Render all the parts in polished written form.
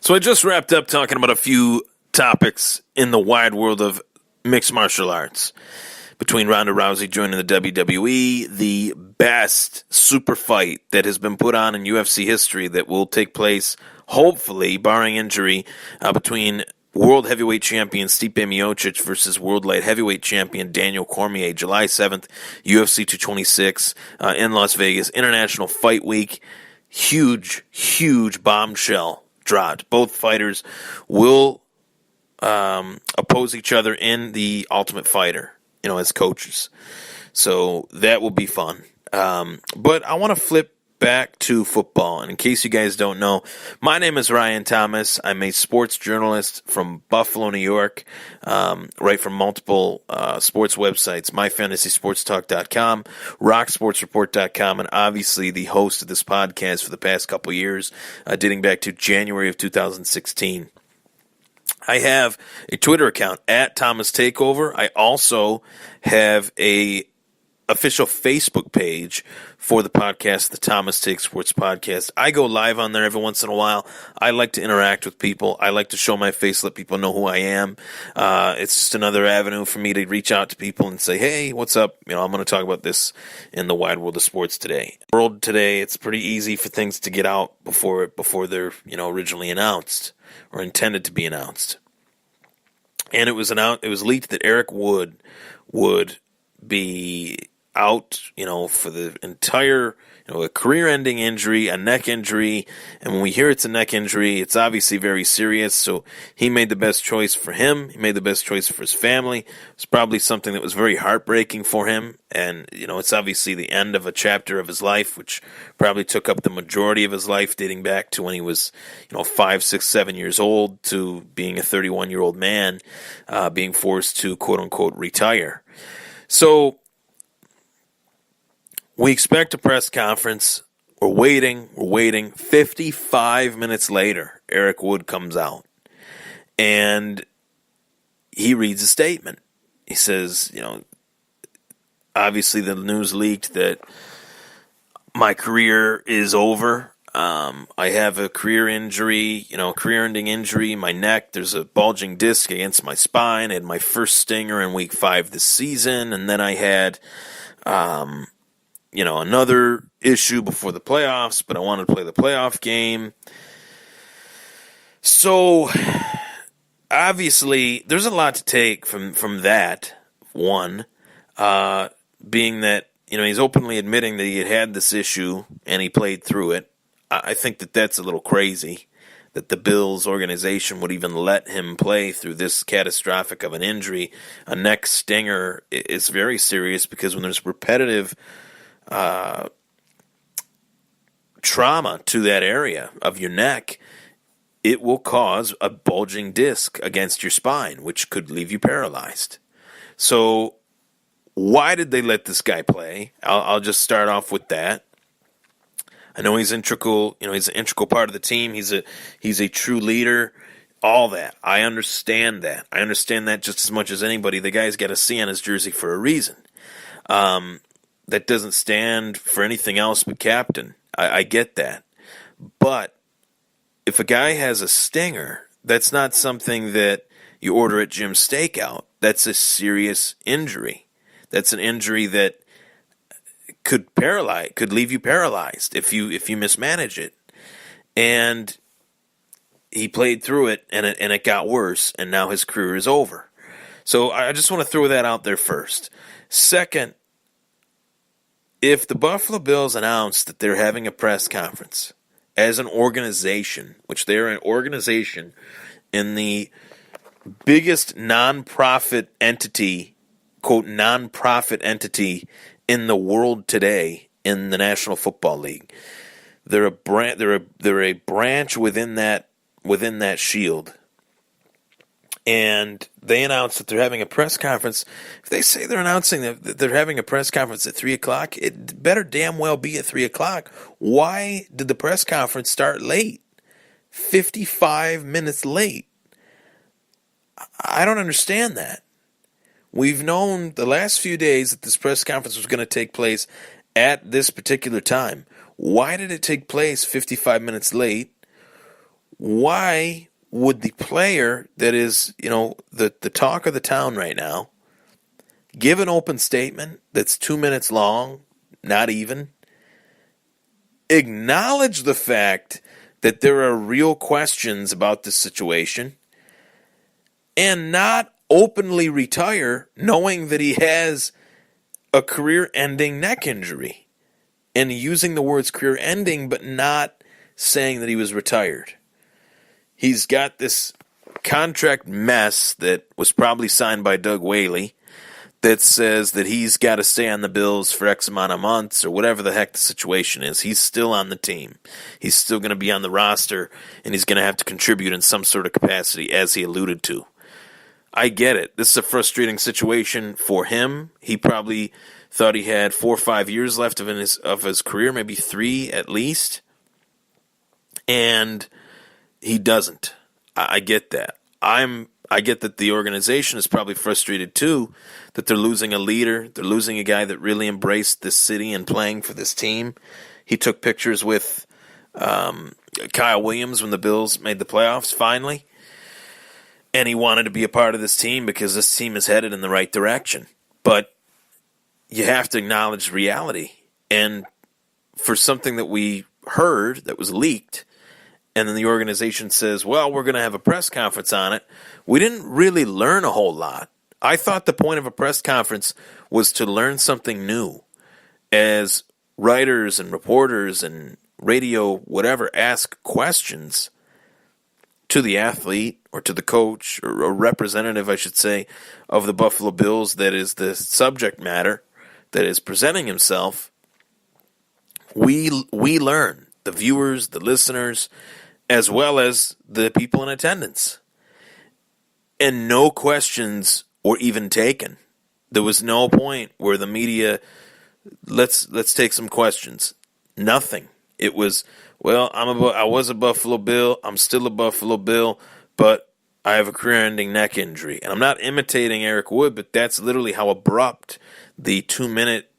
So I just wrapped up talking about a few topics in the wide world of mixed martial arts. Between Ronda Rousey joining the WWE, the best super fight that has been put on in UFC history that will take place, hopefully, barring injury, between World Heavyweight Champion Stipe Miocic versus World Light Heavyweight Champion Daniel Cormier, July 7th, UFC 226 in Las Vegas, International Fight Week. Huge bombshell dropped. Both fighters will oppose each other in the Ultimate Fighter, as coaches. So that will be fun. But I want to flip back to football. And in case you guys don't know, my name is Ryan Thomas. I'm a sports journalist from Buffalo, New York, write for multiple sports websites, myfantasysportstalk.com, rocksportsreport.com, and obviously the host of this podcast for the past couple years, dating back to January of 2016. I have a Twitter account at Thomas Takeover. I also have a official Facebook page for the podcast, the Thomas Take Sports Podcast. I go live on there every once in a while. I like to interact with people. I like to show my face, let people know who I am. It's just another avenue for me to reach out to people and say, hey, what's up? I'm going to talk about this in the wide world of sports today. World today, it's pretty easy for things to get out before they're originally announced or intended to be announced. And it was leaked that Eric Wood would be out, for the entire, a career-ending injury, a neck injury. And when we hear it's a neck injury, it's obviously very serious. So he made the best choice for him. He made the best choice for his family. It's probably something that was very heartbreaking for him. And, it's obviously the end of a chapter of his life, which probably took up the majority of his life, dating back to when he was, 5, 6, 7 years old to being a 31-year-old man, being forced to, quote-unquote, retire. So we expect a press conference. We're waiting. 55 minutes later, Eric Wood comes out, and he reads a statement. He says, obviously the news leaked that my career is over. I have a career injury, career-ending injury in my neck. There's a bulging disc against my spine. I had my first stinger in week 5 this season, and then I had another issue before the playoffs, but I wanted to play the playoff game. So, obviously, there's a lot to take from that, one, being that, he's openly admitting that he had this issue and he played through it. I think that that's a little crazy, that the Bills organization would even let him play through this catastrophic of an injury. A neck stinger is very serious because when there's repetitive trauma to that area of your neck, it will cause a bulging disc against your spine, which could leave you paralyzed. So why did they let this guy play? I'll just start off with that. I know he's integral, he's an integral part of the team. He's a true leader, all that. I understand that. I understand that just as much as anybody. The guy's got a C on his jersey for a reason. That doesn't stand for anything else but captain. I get that. But if a guy has a stinger, that's not something that you order at Jim's Steakout. That's a serious injury. That's an injury that could leave you paralyzed if you mismanage it. And he played through it, and it got worse, and now his career is over. So I just want to throw that out there first. Second, if the Buffalo Bills announced that they're having a press conference as an organization, which they're an organization in the biggest nonprofit entity, quote, nonprofit entity in the world today in the National Football League, they're a branch within that shield. And they announced that they're having a press conference. If they say they're announcing that they're having a press conference at 3 o'clock, it better damn well be at 3 o'clock. Why did the press conference start late? 55 minutes late. I don't understand that. We've known the last few days that this press conference was going to take place at this particular time. Why did it take place 55 minutes late? why would the player that is, the talk of the town right now give an open statement that's 2 minutes long, not even, acknowledge the fact that there are real questions about this situation, and not openly retire knowing that he has a career-ending neck injury, and using the words career-ending but not saying that he was retired. He's got this contract mess that was probably signed by Doug Whaley that says that he's got to stay on the Bills for X amount of months or whatever the heck the situation is. He's still on the team. He's still going to be on the roster, and he's going to have to contribute in some sort of capacity, as he alluded to. I get it. This is a frustrating situation for him. He probably thought he had 4 or 5 years left of his career, maybe 3 at least, and he doesn't. I get that. I get that the organization is probably frustrated too, that they're losing a leader. They're losing a guy that really embraced this city and playing for this team. He took pictures with Kyle Williams when the Bills made the playoffs finally, and he wanted to be a part of this team because this team is headed in the right direction. But you have to acknowledge reality. And for something that we heard that was leaked, and then the organization says, well, we're going to have a press conference on it, we didn't really learn a whole lot. I thought the point of a press conference was to learn something new. As writers and reporters and radio, whatever, ask questions to the athlete or to the coach or a representative, I should say, of the Buffalo Bills that is the subject matter that is presenting himself, we learn, the viewers, the listeners, as well as the people in attendance. And no questions were even taken. There was no point where the media, let's take some questions. Nothing. It was, well, I was a Buffalo Bill, I'm still a Buffalo Bill, but I have a career-ending neck injury. And I'm not imitating Eric Wood, but that's literally how abrupt the 2-minute,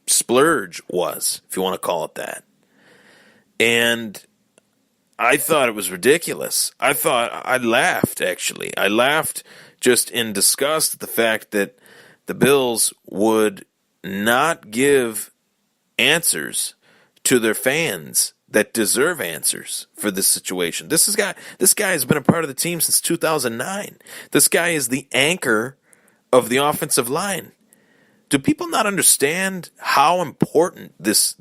splurge was, if you want to call it that. And I thought it was ridiculous. I laughed, actually. I laughed just in disgust at the fact that the Bills would not give answers to their fans that deserve answers for this situation. This guy has been a part of the team since 2009. This guy is the anchor of the offensive line. Do people not understand how important this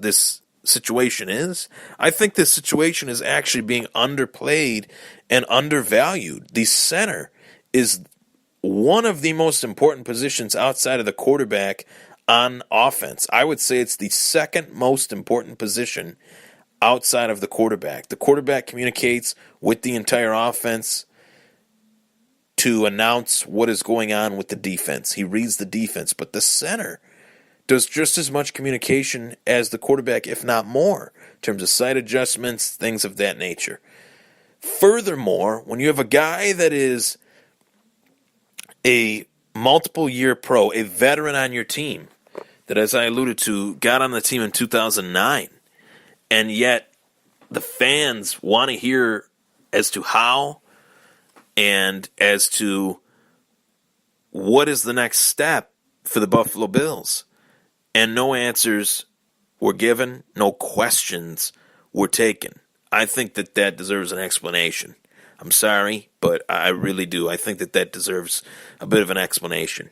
situation is? I think this situation is actually being underplayed and undervalued. The center is one of the most important positions outside of the quarterback on offense. I would say it's the second most important position outside of the quarterback. The quarterback communicates with the entire offense to announce what is going on with the defense. He reads the defense, but the center does just as much communication as the quarterback, if not more, in terms of sight adjustments, things of that nature. Furthermore, when you have a guy that is a multiple-year pro, a veteran on your team, that, as I alluded to, got on the team in 2009, and yet the fans want to hear as to how and as to what is the next step for the Buffalo Bills. And no answers were given, no questions were taken. I think that deserves an explanation. I'm sorry, but I really do. I think that deserves a bit of an explanation.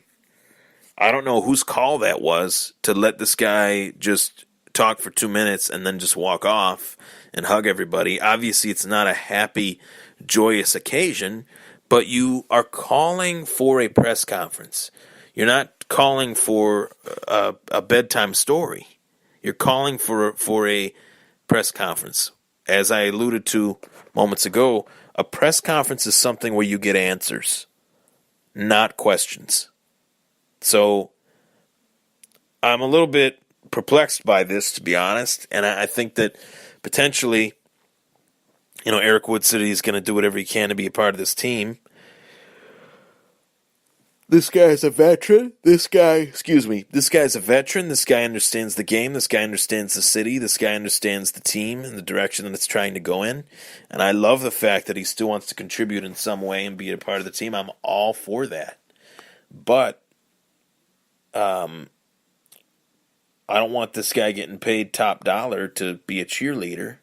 I don't know whose call that was to let this guy just talk for 2 minutes and then just walk off and hug everybody. Obviously, it's not a happy, joyous occasion, but you are calling for a press conference. You're not calling for a bedtime story. You're calling for a press conference. As I alluded to moments ago, a press conference is something where you get answers, not questions. So I'm a little bit perplexed by this, to be honest, and I think that potentially, Eric Wood said he's going to do whatever he can to be a part of this team. This guy's a veteran. This guy's a veteran. This guy understands the game. This guy understands the city. This guy understands the team and the direction that it's trying to go in. And I love the fact that he still wants to contribute in some way and be a part of the team. I'm all for that. But I don't want this guy getting paid top dollar to be a cheerleader.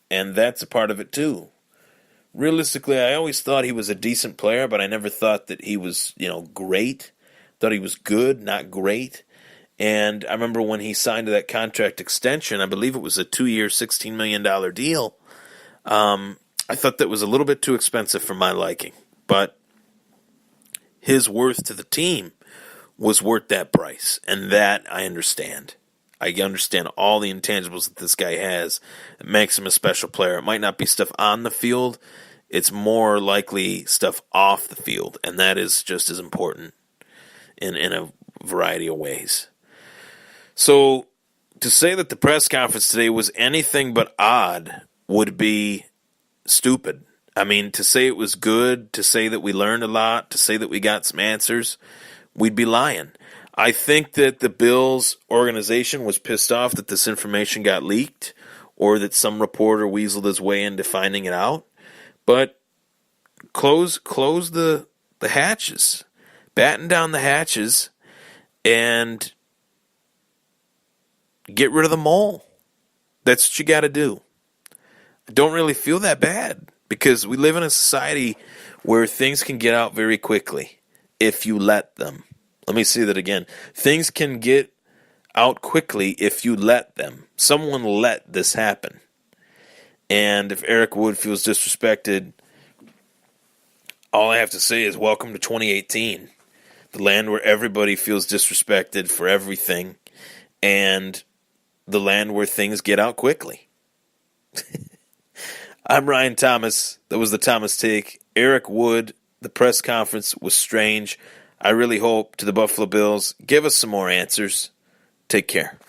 And that's a part of it too. Realistically, I always thought he was a decent player, but I never thought that he was, great. Thought he was good, not great. And I remember when he signed that contract extension, I believe it was a 2-year, $16 million deal. I thought that was a little bit too expensive for my liking. But his worth to the team was worth that price, and that I understand. I understand all the intangibles that this guy has. It makes him a special player. It might not be stuff on the field. It's more likely stuff off the field, and that is just as important in a variety of ways. So to say that the press conference today was anything but odd would be stupid. I mean, to say it was good, to say that we learned a lot, to say that we got some answers, we'd be lying. I think that the Bills organization was pissed off that this information got leaked or that some reporter weaseled his way into finding it out. But close the hatches, batten down the hatches, and get rid of the mole. That's what you got to do. I don't really feel that bad because we live in a society where things can get out very quickly if you let them. Let me say that again. Things can get out quickly if you let them. Someone let this happen. And if Eric Wood feels disrespected, all I have to say is welcome to 2018. The land where everybody feels disrespected for everything, and the land where things get out quickly. I'm Ryan Thomas. That was the Thomas Take. Eric Wood, the press conference was strange. I really hope to the Buffalo Bills, give us some more answers. Take care.